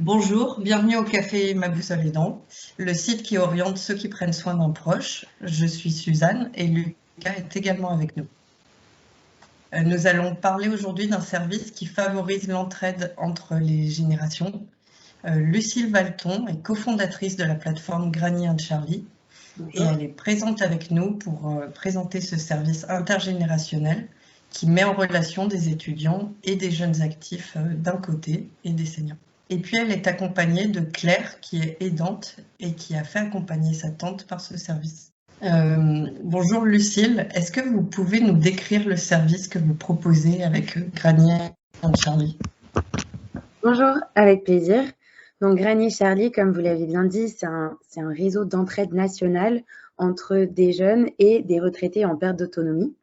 Bonjour, bienvenue au Café Ma Boussole Aidant, le site qui oriente ceux qui prennent soin d'un proche. Je suis Suzanne et Lucas est également avec nous. Nous allons parler aujourd'hui d'un service qui favorise l'entraide entre les générations. Lucille Valton est cofondatrice de la plateforme Granny and Charlie et Bonjour. elle est présente avec nous pour présenter ce service intergénérationnel qui met en relation des étudiants et des jeunes actifs d'un côté et des seniors. Et puis elle est accompagnée de Claire qui est aidante et qui a fait accompagner sa tante par ce service. Bonjour Lucille, est-ce que vous pouvez nous décrire le service que vous proposez avec Granny and Charlie? Bonjour, avec plaisir. Donc Granny Charlie, comme vous l'avez bien dit, c'est un réseau d'entraide nationale entre des jeunes et des retraités en perte d'autonomie.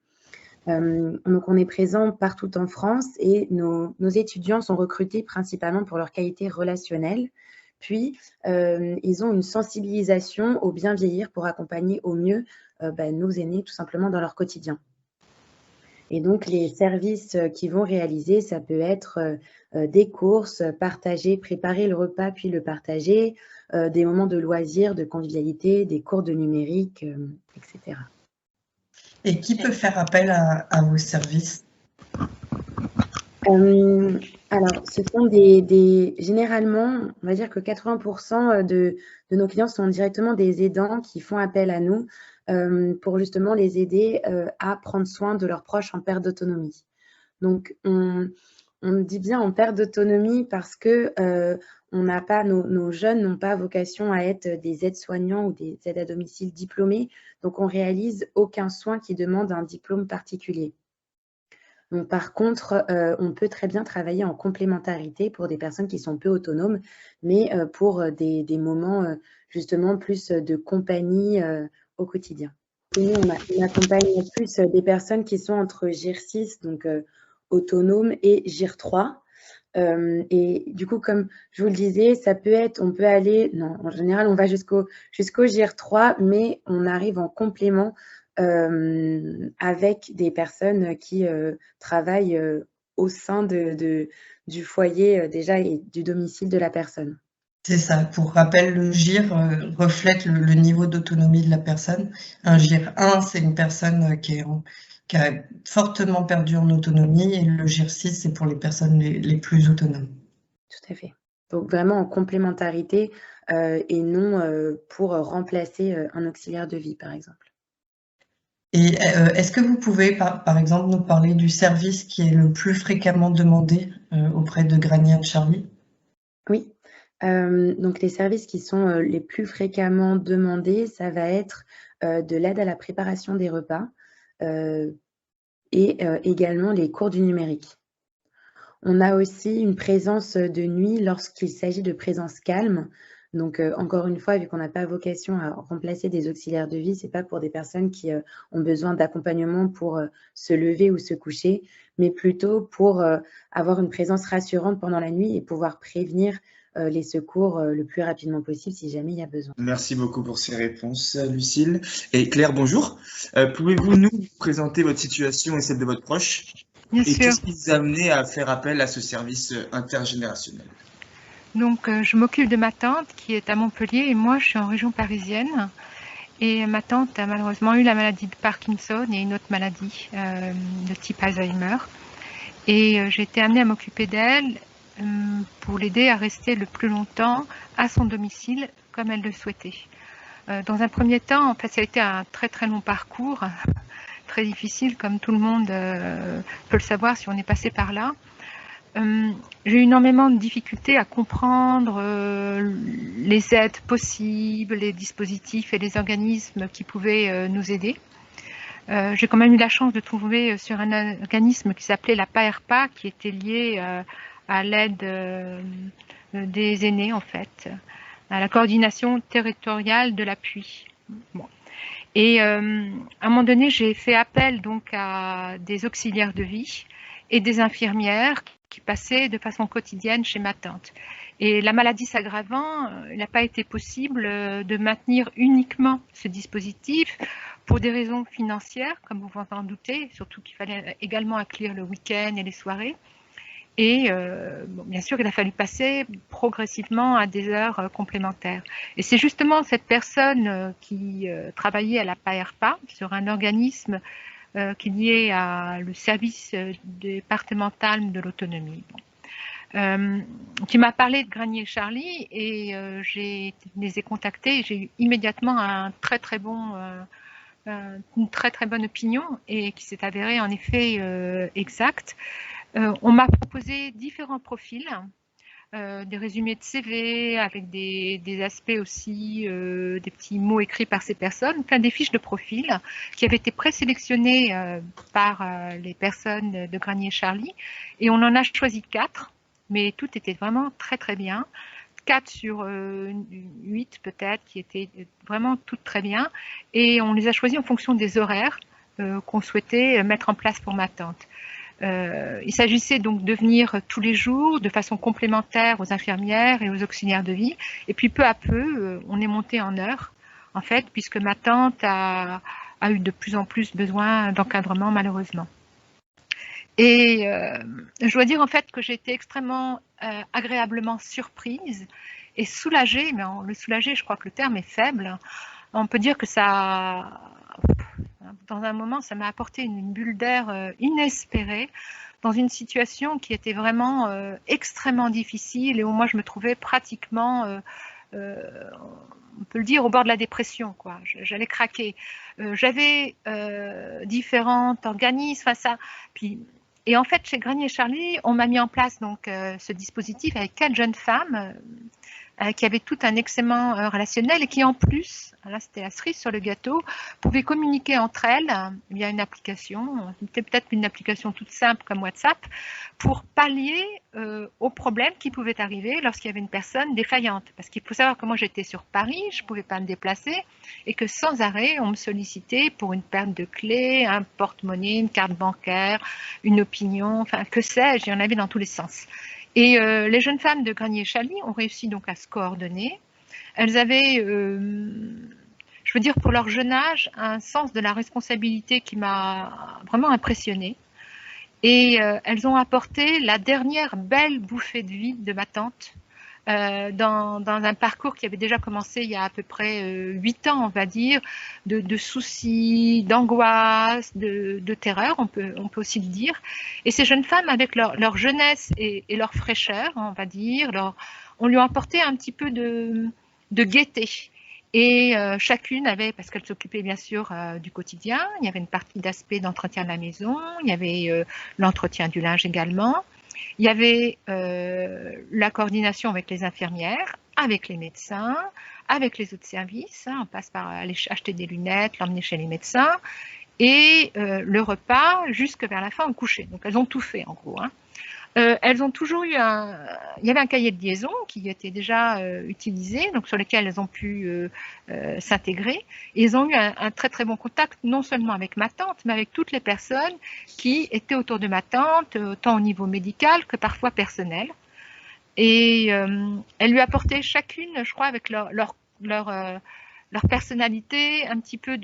Donc on est présent partout en France et nos étudiants sont recrutés principalement pour leur qualité relationnelle. Puis, ils ont une sensibilisation au bien vieillir pour accompagner au mieux nos aînés tout simplement dans leur quotidien. Et donc, les services qu'ils vont réaliser, ça peut être des courses, partager, préparer le repas puis le partager, des moments de loisirs, de convivialité, des cours de numérique, etc. Et qui peut faire appel à vos services? Alors, ce sont généralement, on va dire que 80% de nos clients sont directement des aidants qui font appel à nous pour justement les aider à prendre soin de leurs proches en perte d'autonomie. Donc, on dit bien en perte d'autonomie parce que nos jeunes n'ont pas vocation à être des aides-soignants ou des aides à domicile diplômés. Donc, on réalise aucun soin qui demande un diplôme particulier. Donc, par contre, on peut très bien travailler en complémentarité pour des personnes qui sont peu autonomes, mais pour des moments justement plus de compagnie au quotidien. Et nous, on accompagne plus des personnes qui sont entre GIR6, donc autonome, et GIR3. Et du coup, comme je vous le disais, on peut aller, non, en général, on va jusqu'au GIR3, mais on arrive en complément avec des personnes qui travaillent au sein du foyer déjà et du domicile de la personne. C'est ça. Pour rappel, le GIR reflète le niveau d'autonomie de la personne. Un GIR 1, c'est une personne qui a fortement perdu en autonomie, et le GIR 6, c'est pour les personnes les plus autonomes. Tout à fait. Donc vraiment en complémentarité et non pour remplacer un auxiliaire de vie, par exemple. Et est-ce que vous pouvez, par exemple, nous parler du service qui est le plus fréquemment demandé auprès de Granny and Charlie? Oui. Donc les services qui sont les plus fréquemment demandés, ça va être de l'aide à la préparation des repas et également les cours du numérique. On a aussi une présence de nuit lorsqu'il s'agit de présence calme. Donc, encore une fois, vu qu'on n'a pas vocation à remplacer des auxiliaires de vie, c'est pas pour des personnes qui ont besoin d'accompagnement pour se lever ou se coucher, mais plutôt pour avoir une présence rassurante pendant la nuit et pouvoir prévenir les secours le plus rapidement possible si jamais il y a besoin. Merci beaucoup pour ces réponses, Lucille. Et Claire, bonjour. Pouvez-vous nous présenter votre situation et celle de votre proche? Bien Et sûr. qu'est-ce qui vous a amené à faire appel à ce service intergénérationnel? Donc, je m'occupe de ma tante qui est à Montpellier et moi, je suis en région parisienne. Et ma tante a malheureusement eu la maladie de Parkinson et une autre maladie de type Alzheimer. Et j'ai été amenée à m'occuper d'elle pour l'aider à rester le plus longtemps à son domicile comme elle le souhaitait. Dans un premier temps, en fait, ça a été un très très long parcours, très difficile, comme tout le monde peut le savoir si on est passé par là. J'ai eu énormément de difficultés à comprendre les aides possibles, les dispositifs et les organismes qui pouvaient nous aider. J'ai quand même eu la chance de trouver sur un organisme qui s'appelait la PAERPA, qui était lié à l'aide des aînés, en fait, à la coordination territoriale de l'appui. Bon. Et à un moment donné, j'ai fait appel donc à des auxiliaires de vie et des infirmières qui passaient de façon quotidienne chez ma tante. Et la maladie s'aggravant, il n'a pas été possible de maintenir uniquement ce dispositif pour des raisons financières, comme vous vous en doutez, surtout qu'il fallait également inclure le week-end et les soirées. Et bon, bien sûr, il a fallu passer progressivement à des heures complémentaires. Et c'est justement cette personne qui travaillait à la PAERPA, sur un organisme qui est lié à le service départemental de l'autonomie. Bon. Qui m'a parlé de Granier Charlie et je les ai contactés et j'ai eu immédiatement une très très bonne opinion et qui s'est avérée en effet exacte. On m'a proposé différents profils, des résumés de CV avec des aspects aussi, des petits mots écrits par ces personnes, plein des fiches de profil qui avaient été présélectionnées par les personnes de Granier Charlie et on en a choisi 4, mais tout était vraiment très très bien. 4 sur 8 peut-être qui étaient vraiment toutes très bien et on les a choisis en fonction des horaires qu'on souhaitait mettre en place pour ma tante. Il s'agissait donc de venir tous les jours de façon complémentaire aux infirmières et aux auxiliaires de vie. Et puis peu à peu, on est monté en heures, en fait, puisque ma tante a eu de plus en plus besoin d'encadrement, malheureusement. Et je dois dire en fait que j'ai été extrêmement agréablement surprise et soulagée, mais le soulagée, je crois que le terme est faible. On peut dire que ça, dans un moment, ça m'a apporté une bulle d'air inespérée dans une situation qui était vraiment extrêmement difficile et où moi je me trouvais pratiquement, on peut le dire, au bord de la dépression, quoi. J'allais craquer. J'avais différents organismes, et en fait, chez Granier Charlie, on m'a mis en place donc ce dispositif avec 4 jeunes femmes qui avaient tout un excellent relationnel et qui en plus, là c'était la cerise sur le gâteau, pouvaient communiquer entre elles via une application, c'était peut-être une application toute simple comme WhatsApp, pour pallier aux problèmes qui pouvaient arriver lorsqu'il y avait une personne défaillante. Parce qu'il faut savoir que moi j'étais sur Paris, je ne pouvais pas me déplacer et que sans arrêt on me sollicitait pour une perte de clés, un porte-monnaie, une carte bancaire, une opinion, enfin que sais-je, il y en avait dans tous les sens. Et les jeunes femmes de Granier Charlie ont réussi donc à se coordonner. Elles avaient, je veux dire pour leur jeune âge, un sens de la responsabilité qui m'a vraiment impressionnée. Et elles ont apporté la dernière belle bouffée de vie de ma tante dans un parcours qui avait déjà commencé il y a à peu près 8 ans, on va dire, de soucis, d'angoisse, de terreur, on peut aussi le dire. Et ces jeunes femmes, avec leur jeunesse et leur fraîcheur, on va dire, on lui a apporté un petit peu de gaieté. Et chacune avait, parce qu'elle s'occupait bien sûr du quotidien, il y avait une partie d'aspect d'entretien de la maison, il y avait l'entretien du linge également. Il y avait la coordination avec les infirmières, avec les médecins, avec les autres services. On passe par aller acheter des lunettes, l'emmener chez les médecins. Et le repas jusque vers la fin au coucher. Donc elles ont tout fait en gros. Elles ont toujours eu il y avait un cahier de liaison qui était déjà utilisé, donc sur lequel elles ont pu s'intégrer. Et ils ont eu un très très bon contact, non seulement avec ma tante, mais avec toutes les personnes qui étaient autour de ma tante, tant au niveau médical que parfois personnel. Et elles lui apportaient chacune, je crois, avec leur personnalité, un petit peu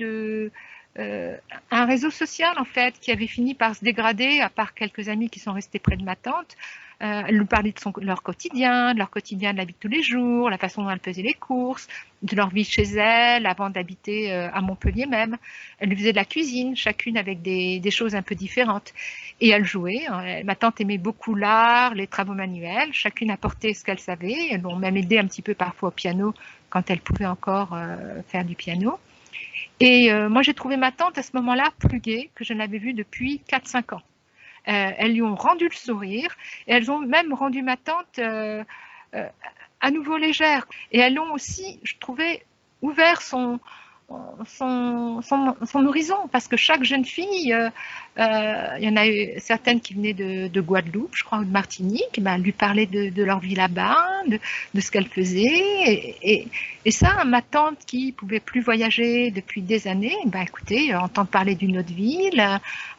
un réseau social en fait qui avait fini par se dégrader, à part quelques amis qui sont restés près de ma tante. Elle nous parlait de leur quotidien, de la vie de tous les jours, la façon dont elle faisait les courses, de leur vie chez elle avant d'habiter à Montpellier même. Elle lui faisait de la cuisine, chacune avec des choses un peu différentes. Et elle jouait. Ma tante aimait beaucoup l'art, les travaux manuels. Chacune apportait ce qu'elle savait. Elles l'ont même aidé un petit peu parfois au piano quand elle pouvait encore faire du piano. Et moi, j'ai trouvé ma tante à ce moment-là plus gaie que je ne l'avais vue depuis 4-5 ans. Elles lui ont rendu le sourire et elles ont même rendu ma tante à nouveau légère. Et elles ont aussi, je trouvais, ouvert son horizon, parce que chaque jeune fille, il y en a eu certaines qui venaient de Guadeloupe, je crois, ou de Martinique, lui parlaient de leur vie là-bas, de ce qu'elles faisaient. Et ça, ma tante qui pouvait plus voyager depuis des années, écoutez, entendre parler d'une autre ville,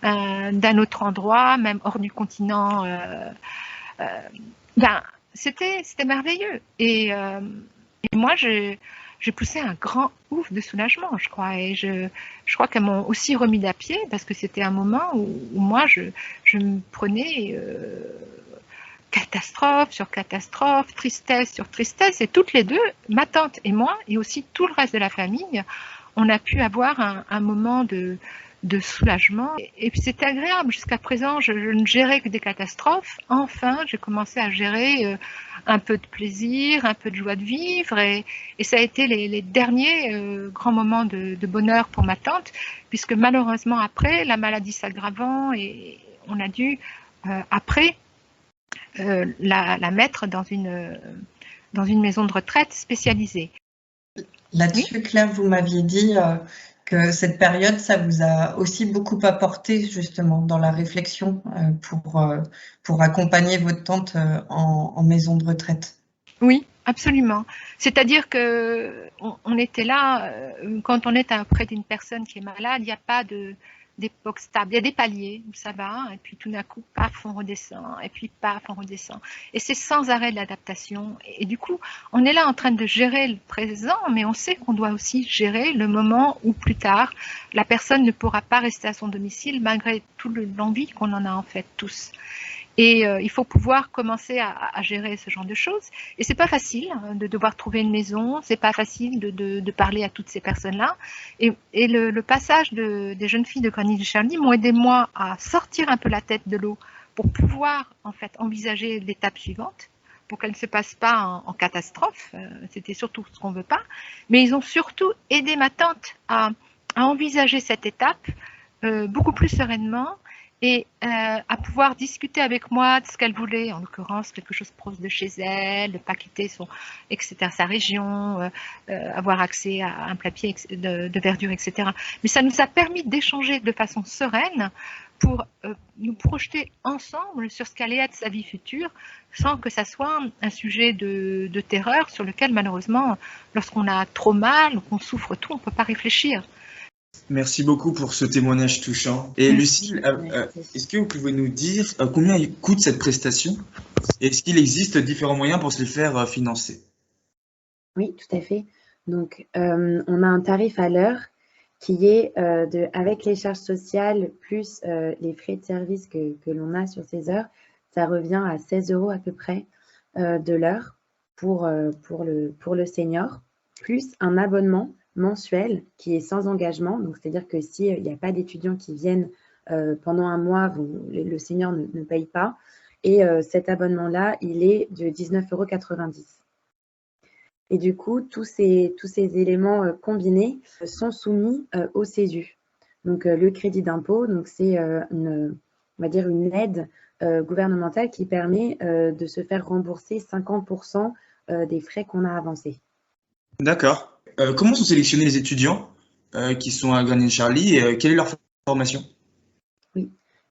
d'un autre endroit, même hors du continent, c'était merveilleux. Et moi, j'ai poussé un grand ouf de soulagement, je crois. Et je crois qu'elles m'ont aussi remis d'apied parce que c'était un moment où moi, je me prenais catastrophe sur catastrophe, tristesse sur tristesse, et toutes les deux, ma tante et moi, et aussi tout le reste de la famille, on a pu avoir un moment de soulagement. Et puis c'était agréable. Jusqu'à présent, je ne gérais que des catastrophes. Enfin, j'ai commencé à gérer un peu de plaisir, un peu de joie de vivre. Et ça a été les derniers grands moments de bonheur pour ma tante, puisque malheureusement, après, la maladie s'aggravant, et on a dû, après, la mettre dans une maison de retraite spécialisée. Là-dessus, Claire, vous m'aviez dit que cette période, ça vous a aussi beaucoup apporté justement dans la réflexion pour accompagner votre tante en maison de retraite. Oui, absolument. C'est-à-dire que on était là, quand on est auprès d'une personne qui est malade, il n'y a pas d'époque stable. Il y a des paliers où ça va, et puis tout d'un coup, paf, on redescend, et puis paf, on redescend. Et c'est sans arrêt de l'adaptation. Et du coup, on est là en train de gérer le présent, mais on sait qu'on doit aussi gérer le moment où plus tard, la personne ne pourra pas rester à son domicile malgré toute l'envie qu'on en a en fait tous. Et il faut pouvoir commencer à gérer ce genre de choses. Et c'est pas facile de devoir trouver une maison, c'est pas facile de parler à toutes ces personnes-là. Et le passage des jeunes filles de Granny Charlie m'ont aidé moi à sortir un peu la tête de l'eau pour pouvoir en fait envisager l'étape suivante, pour qu'elle ne se passe pas en catastrophe. C'était surtout ce qu'on veut pas. Mais ils ont surtout aidé ma tante à envisager cette étape beaucoup plus sereinement, et à pouvoir discuter avec moi de ce qu'elle voulait, en l'occurrence quelque chose proche de chez elle, ne pas quitter sa région, avoir accès à un plat pied de verdure, etc. Mais ça nous a permis d'échanger de façon sereine pour nous projeter ensemble sur ce qu'allait être sa vie future, sans que ça soit un sujet de terreur sur lequel, malheureusement, lorsqu'on a trop mal ou qu'on souffre tout, on ne peut pas réfléchir. Merci beaucoup pour ce témoignage touchant. Et Lucille, est-ce que vous pouvez nous dire combien coûte cette prestation? Et est-ce qu'il existe différents moyens pour se les faire financer? Oui, tout à fait. Donc, on a un tarif à l'heure qui est avec les charges sociales plus les frais de service que l'on a sur ces heures, ça revient à 16 € à peu près de l'heure pour le senior, plus un abonnement mensuel qui est sans engagement. Donc, c'est-à-dire que s'il n'y a pas d'étudiants qui viennent pendant un mois, le senior ne paye pas. Et cet abonnement-là, il est de 19,90 €. Et du coup, tous ces éléments combinés sont soumis au CESU. Donc, le crédit d'impôt, c'est on va dire une aide gouvernementale qui permet de se faire rembourser 50% des frais qu'on a avancés. D'accord. Comment sont sélectionnés les étudiants qui sont à Granny Charlie et quelle est leur formation? Oui.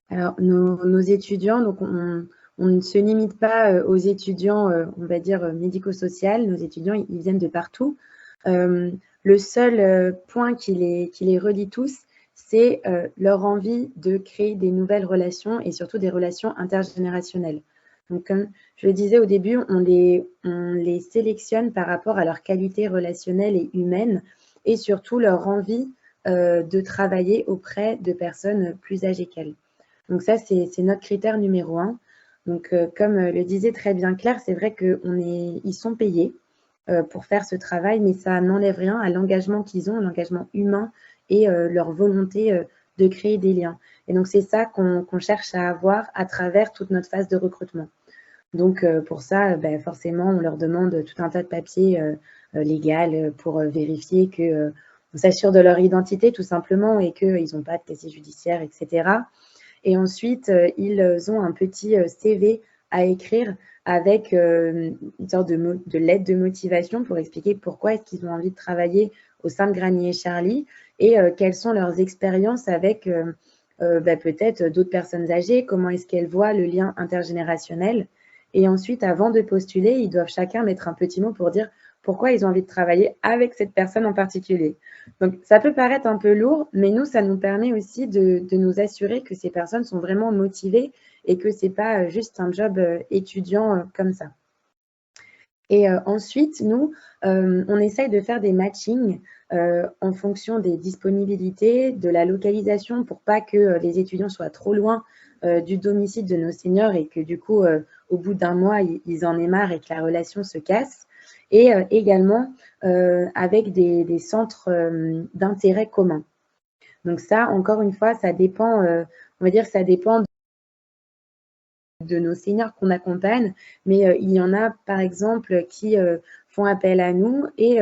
Alors, nos étudiants, donc on ne se limite pas aux étudiants, on va dire, médico-social. Nos étudiants, ils viennent de partout. Le seul point qui les relie tous, c'est leur envie de créer des nouvelles relations et surtout des relations intergénérationnelles. Donc, comme je le disais au début, on les sélectionne par rapport à leur qualité relationnelle et humaine et surtout leur envie de travailler auprès de personnes plus âgées qu'elles. Donc ça, c'est notre critère numéro 1. Donc, comme le disait très bien Claire, c'est vrai qu'ils sont payés pour faire ce travail, mais ça n'enlève rien à l'engagement qu'ils ont, l'engagement humain et leur volonté de créer des liens. Et donc, c'est ça qu'on cherche à avoir à travers toute notre phase de recrutement. Donc, pour ça, forcément, on leur demande tout un tas de papiers légaux pour vérifier qu'on s'assure de leur identité tout simplement et qu'ils n'ont pas de casier judiciaire, etc. Et ensuite, ils ont un petit CV à écrire avec une sorte de lettre de motivation pour expliquer pourquoi est-ce qu'ils ont envie de travailler au sein de Granny Charlie et quelles sont leurs expériences avec peut-être d'autres personnes âgées, comment est-ce qu'elles voient le lien intergénérationnel. Et ensuite, avant de postuler, ils doivent chacun mettre un petit mot pour dire pourquoi ils ont envie de travailler avec cette personne en particulier. Donc, ça peut paraître un peu lourd, mais nous, ça nous permet aussi de nous assurer que ces personnes sont vraiment motivées et que ce n'est pas juste un job étudiant comme ça. Et ensuite, nous, on essaye de faire des matchings en fonction des disponibilités, de la localisation, pour pas que les étudiants soient trop loin du domicile de nos seniors et que du coup, au bout d'un mois, ils en aient marre et que la relation se casse. Et également avec des centres d'intérêt commun. Donc ça, encore une fois, ça dépend, on va dire, ça dépend de nos seniors qu'on accompagne, mais il y en a, par exemple, qui font appel à nous et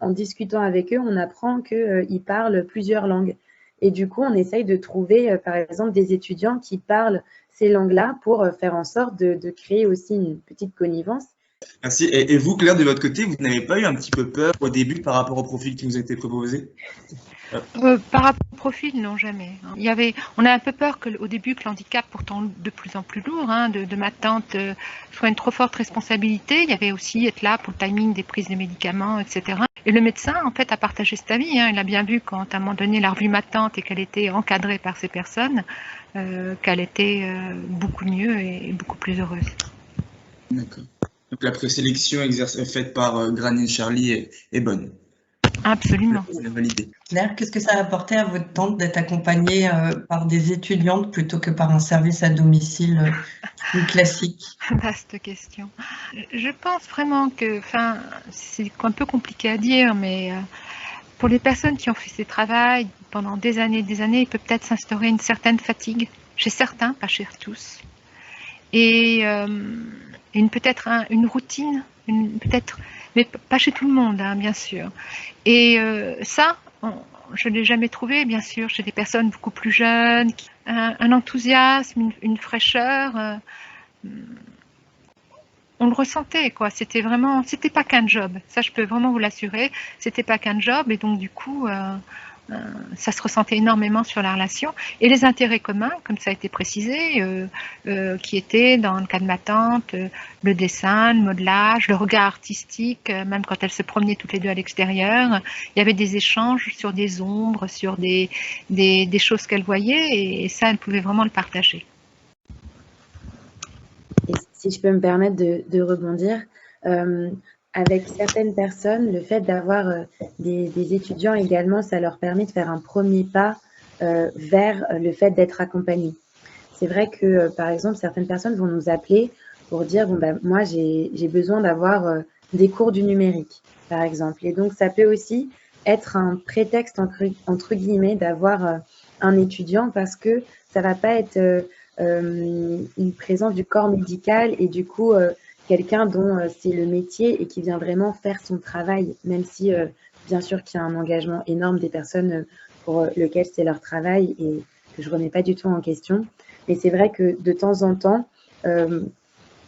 en discutant avec eux, on apprend qu'ils parlent plusieurs langues. Et du coup, on essaye de trouver, par exemple, des étudiants qui parlent ces langues-là pour faire en sorte de créer aussi une petite connivence. Merci. Et vous, Claire, de votre côté, vous n'avez pas eu un petit peu peur au début par rapport au profil qui nous a été proposé? Par rapport au profil, non, jamais. On a un peu peur au début que l'handicap, pourtant de plus en plus lourd, de ma tante, soit une trop forte responsabilité. Il y avait aussi être là pour le timing des prises de médicaments, etc. Et le médecin, en fait, a partagé cet avis. Il a bien vu quand, à un moment donné, il a revu ma tante et qu'elle était encadrée par ces personnes, qu'elle était beaucoup mieux et beaucoup plus heureuse. D'accord. Donc la présélection faite par Granny et Charlie est bonne. Absolument. Validé. Claire, qu'est-ce que ça a apporté à votre tante d'être accompagnée par des étudiantes plutôt que par un service à domicile plus classique? Vaste question. Je pense vraiment que, c'est un peu compliqué à dire, mais pour les personnes qui ont fait ces travaux pendant des années, il peut peut-être s'instaurer une certaine fatigue, chez certains, pas chez tous, et peut-être une routine, peut-être, mais pas chez tout le monde, bien sûr. Et ça, je ne l'ai jamais trouvé, bien sûr, chez des personnes beaucoup plus jeunes, un enthousiasme, une fraîcheur. On le ressentait, quoi. C'était pas qu'un job. Ça, je peux vraiment vous l'assurer. C'était pas qu'un job, et donc du coup, ça se ressentait énormément sur la relation. Et les intérêts communs, comme ça a été précisé, qui étaient, dans le cas de ma tante, le dessin, le modelage, le regard artistique, même quand elles se promenaient toutes les deux à l'extérieur, il y avait des échanges sur des ombres, sur des choses qu'elles voyaient, et ça, elles pouvaient vraiment le partager. Et si je peux me permettre de rebondir, avec certaines personnes, le fait d'avoir des étudiants également, ça leur permet de faire un premier pas vers le fait d'être accompagnés. C'est vrai que, par exemple, certaines personnes vont nous appeler pour dire, moi, j'ai besoin d'avoir des cours du numérique, par exemple. Et donc, ça peut aussi être un prétexte, entre guillemets, d'avoir un étudiant parce que ça va pas être une présence du corps médical et du coup, quelqu'un dont c'est le métier et qui vient vraiment faire son travail, même si bien sûr qu'il y a un engagement énorme des personnes pour lequel c'est leur travail et que je ne remets pas du tout en question. Mais c'est vrai que de temps en temps,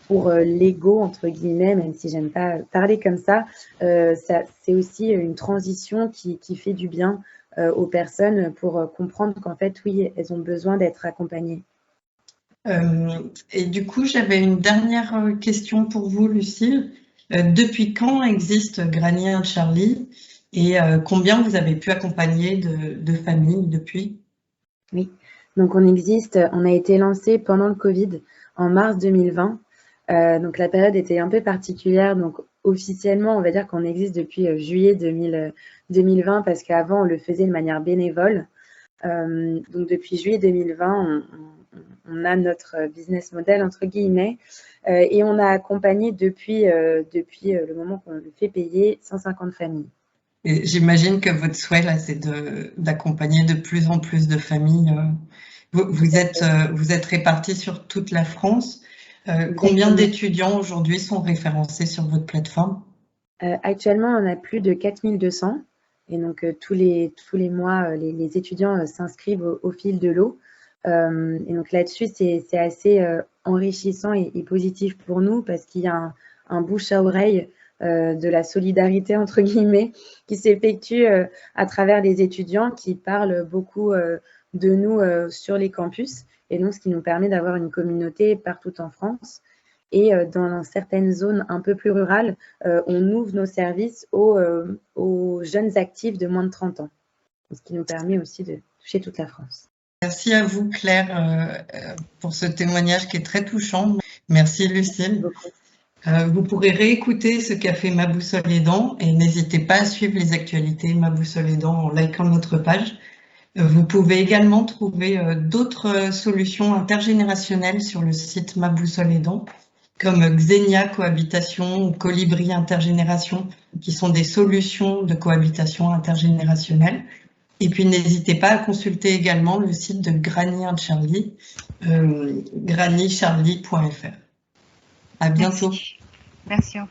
pour l'ego, entre guillemets, même si j'aime pas parler comme ça, c'est aussi une transition qui fait du bien aux personnes pour comprendre qu'en fait, oui, elles ont besoin d'être accompagnées. Et du coup, j'avais une dernière question pour vous, Lucille. Depuis quand existe Granny et Charlie et combien vous avez pu accompagner de familles depuis? Oui, donc on a été lancé pendant le Covid en mars 2020. Donc la période était un peu particulière, donc officiellement, on va dire qu'on existe depuis juillet 2020 parce qu'avant, on le faisait de manière bénévole. Donc depuis juillet 2020, on a notre business model, entre guillemets, et on a accompagné depuis le moment qu'on le fait payer 150 familles. J'imagine que votre souhait, là, c'est d'accompagner de plus en plus de familles. Vous êtes répartis sur toute la France. Combien d'étudiants aujourd'hui sont référencés sur votre plateforme? Actuellement, on a plus de 4200. Et donc, tous les mois, les étudiants s'inscrivent au fil de l'eau. Et donc là-dessus, c'est assez enrichissant et positif pour nous parce qu'il y a un bouche à oreille de la solidarité, entre guillemets, qui s'effectue à travers les étudiants qui parlent beaucoup de nous sur les campus. Et donc, ce qui nous permet d'avoir une communauté partout en France. Et dans certaines zones un peu plus rurales, on ouvre nos services aux jeunes actifs de moins de 30 ans. Ce qui nous permet aussi de toucher toute la France. Merci à vous, Claire, pour ce témoignage qui est très touchant. Merci, Lucille. Vous pourrez réécouter ce qu'a fait Ma Boussole Aidant et n'hésitez pas à suivre les actualités Ma Boussole Aidant en likant notre page. Vous pouvez également trouver d'autres solutions intergénérationnelles sur le site Ma Boussole Aidant comme Xenia Cohabitation ou Colibri Intergénération, qui sont des solutions de cohabitation intergénérationnelle. Et puis, n'hésitez pas à consulter également le site de Granny and Charlie, grannycharlie.fr. À bientôt. Merci, au revoir.